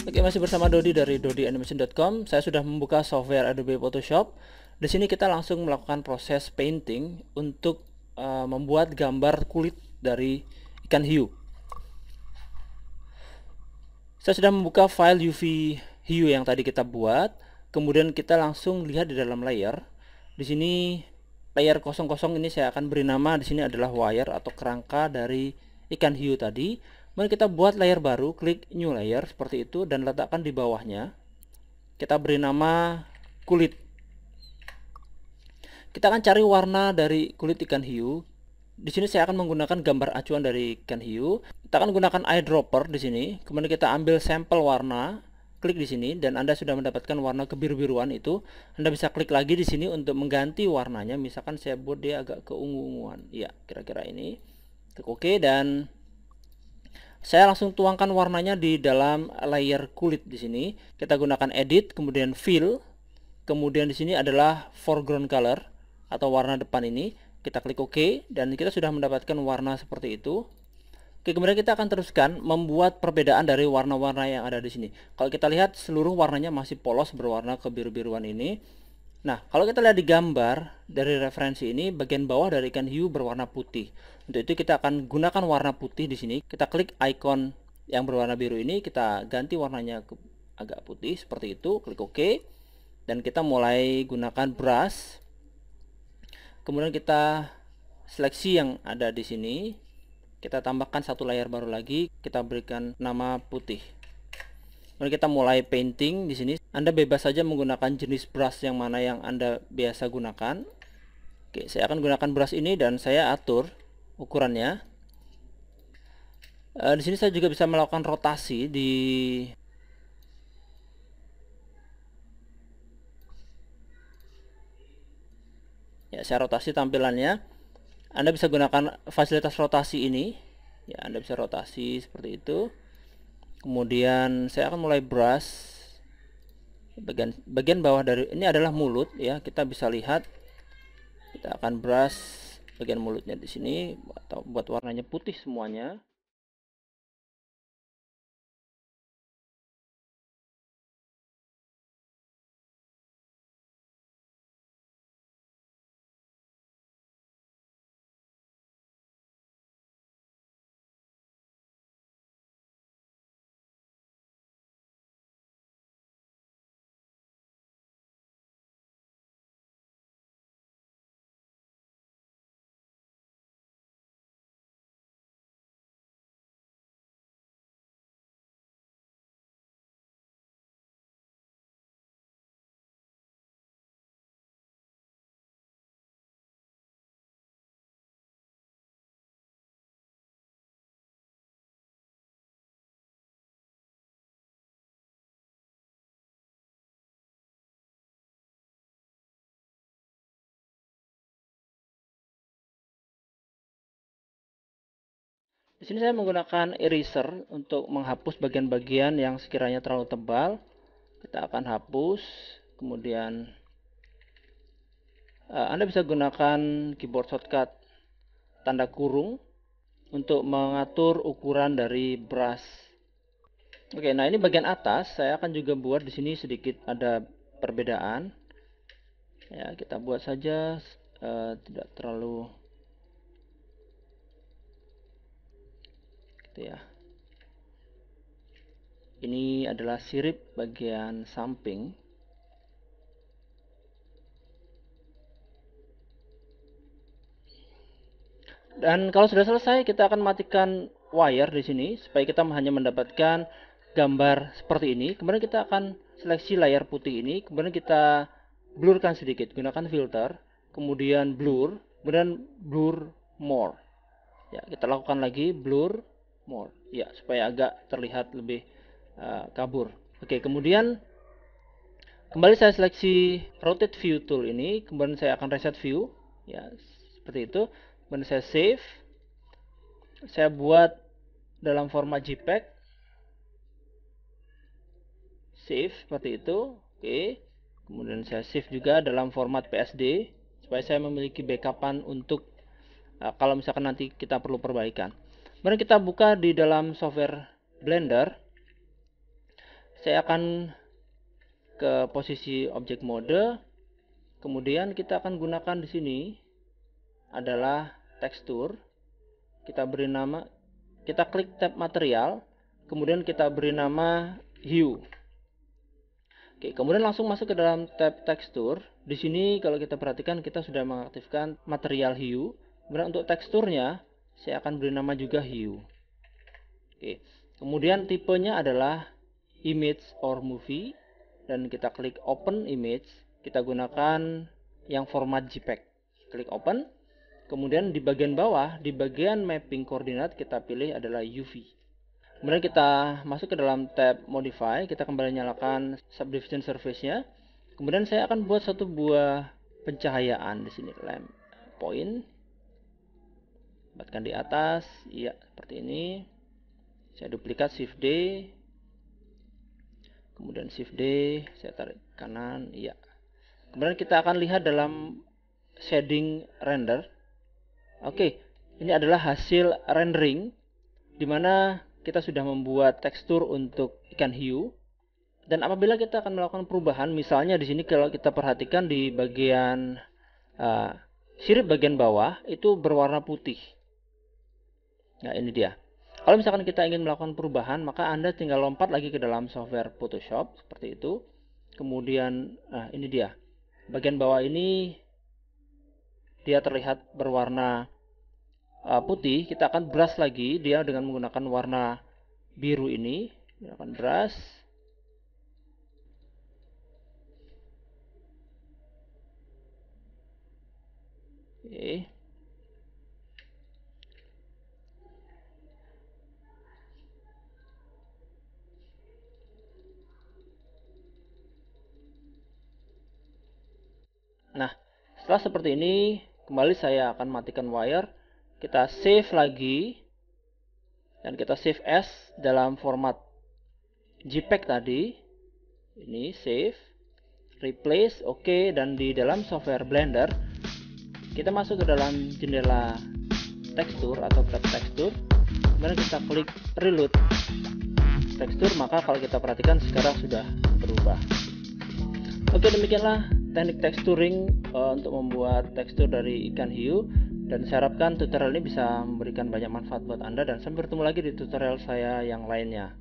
Oke, masih bersama Dodi dari dodianimation.com. Saya sudah membuka software Adobe Photoshop. Di sini kita langsung melakukan proses painting untuk membuat gambar kulit dari ikan hiu. Saya sudah membuka file UV hiu yang tadi kita buat. Kemudian kita langsung lihat di dalam layer. Di sini layer 00 ini saya akan beri nama, di sini adalah wire atau kerangka dari ikan hiu tadi. Kemudian kita buat layer baru, klik new layer seperti itu dan letakkan di bawahnya. Kita beri nama kulit. Kita akan cari warna dari kulit ikan hiu. Di sini saya akan menggunakan gambar acuan dari ikan hiu. Kita akan gunakan eyedropper di sini. Kemudian kita ambil sampel warna, klik di sini dan Anda sudah mendapatkan warna kebiru-biruan itu. Anda bisa klik lagi di sini untuk mengganti warnanya. Misalkan saya buat dia agak keungu-unguan. Ya, kira-kira ini. Klik OK dan saya langsung tuangkan warnanya di dalam layer kulit di sini. Kita gunakan edit, kemudian fill, kemudian di sini adalah foreground color atau warna depan ini. Kita klik OK dan kita sudah mendapatkan warna seperti itu. Oke, kemudian kita akan teruskan membuat perbedaan dari warna-warna yang ada di sini. Kalau kita lihat seluruh warnanya masih polos berwarna kebiru-biruan ini. Nah, kalau kita lihat di gambar dari referensi ini, bagian bawah dari ikan hiu berwarna putih. Untuk itu kita akan gunakan warna putih di sini. Kita klik icon yang berwarna biru ini, kita ganti warnanya ke agak putih seperti itu, klik OK. Dan kita mulai gunakan brush. Kemudian kita seleksi yang ada di sini. Kita tambahkan satu layer baru lagi, kita berikan nama putih. Kemudian kita mulai painting di sini. Anda bebas saja menggunakan jenis brush yang mana yang Anda biasa gunakan. Oke, saya akan gunakan brush ini dan saya atur ukurannya. Di sini saya juga bisa melakukan rotasi di ya, saya rotasi tampilannya. Anda bisa gunakan fasilitas rotasi ini. Ya, Anda bisa rotasi seperti itu. Kemudian saya akan mulai brush bagian bawah dari ini adalah mulut ya, kita bisa lihat. Kita akan brush bagian mulutnya di sini atau buat warnanya putih semuanya. Di sini saya menggunakan eraser untuk menghapus bagian-bagian yang sekiranya terlalu tebal. Kita akan hapus. Kemudian Anda bisa gunakan keyboard shortcut tanda kurung untuk mengatur ukuran dari brush. Oke, nah ini bagian atas. Saya akan juga buat di sini sedikit ada perbedaan. Ya, kita buat saja tidak terlalu gitu ya. Ini adalah sirip bagian samping. Dan kalau sudah selesai, kita akan matikan wire di sini supaya kita hanya mendapatkan gambar seperti ini. Kemudian kita akan seleksi layar putih ini, kemudian kita blurkan sedikit, gunakan filter, kemudian blur, kemudian blur more. Ya, kita lakukan lagi blur more. Ya, supaya agak terlihat lebih kabur. Oke, kemudian kembali saya seleksi rotate view tool ini, kemudian saya akan reset view. Ya, seperti itu. Kemudian saya save. Saya buat dalam format JPEG. Save seperti itu. Oke. Kemudian saya save juga dalam format PSD supaya saya memiliki backupan untuk kalau misalkan nanti kita perlu perbaikan. Kemudian kita buka di dalam software Blender. Saya akan ke posisi objek mode, kemudian kita akan gunakan di sini adalah tekstur. Kita beri nama, kita klik tab material, kemudian kita beri nama hue. Oke, kemudian langsung masuk ke dalam tab tekstur. Di sini kalau kita perhatikan kita sudah mengaktifkan material hue. Kemudian untuk teksturnya saya akan beri nama juga hue. Oke, kemudian tipenya adalah image or movie dan kita klik open image. Kita gunakan yang format JPEG. Klik open. Kemudian di bagian bawah, di bagian mapping koordinat kita pilih adalah UV. Kemudian kita masuk ke dalam tab modify, kita kembali nyalakan subdivision surface-nya. Kemudian saya akan buat satu buah pencahayaan di sini, lamp point. Tempatkan di atas, iya seperti ini. Saya duplikat shift D. Kemudian shift D, saya tarik kanan, iya. Kemudian kita akan lihat dalam shading render. Oke, ini adalah hasil rendering di mana kita sudah membuat tekstur untuk ikan hiu. Dan apabila kita akan melakukan perubahan, misalnya di sini kalau kita perhatikan di bagian sirip bagian bawah itu berwarna putih. Nah, ini dia. Kalau misalkan kita ingin melakukan perubahan, maka Anda tinggal lompat lagi ke dalam software Photoshop seperti itu. Kemudian, nah ini dia. Bagian bawah ini dia terlihat berwarna putih. Kita akan brush lagi dia dengan menggunakan warna biru ini. Kita akan brush. Oke. Nah, setelah seperti ini, kembali saya akan matikan wire. Kita save lagi. Dan kita save as dalam format JPEG tadi. Ini save. Replace, oke. Dan di dalam software Blender, kita masuk ke dalam jendela tekstur atau tab tekstur. Kemudian kita klik reload tekstur, maka kalau kita perhatikan sekarang sudah berubah. Oke, demikianlah teknik texturing untuk membuat tekstur dari ikan hiu, dan saya harapkan tutorial ini bisa memberikan banyak manfaat buat Anda, dan sampai bertemu lagi di tutorial saya yang lainnya.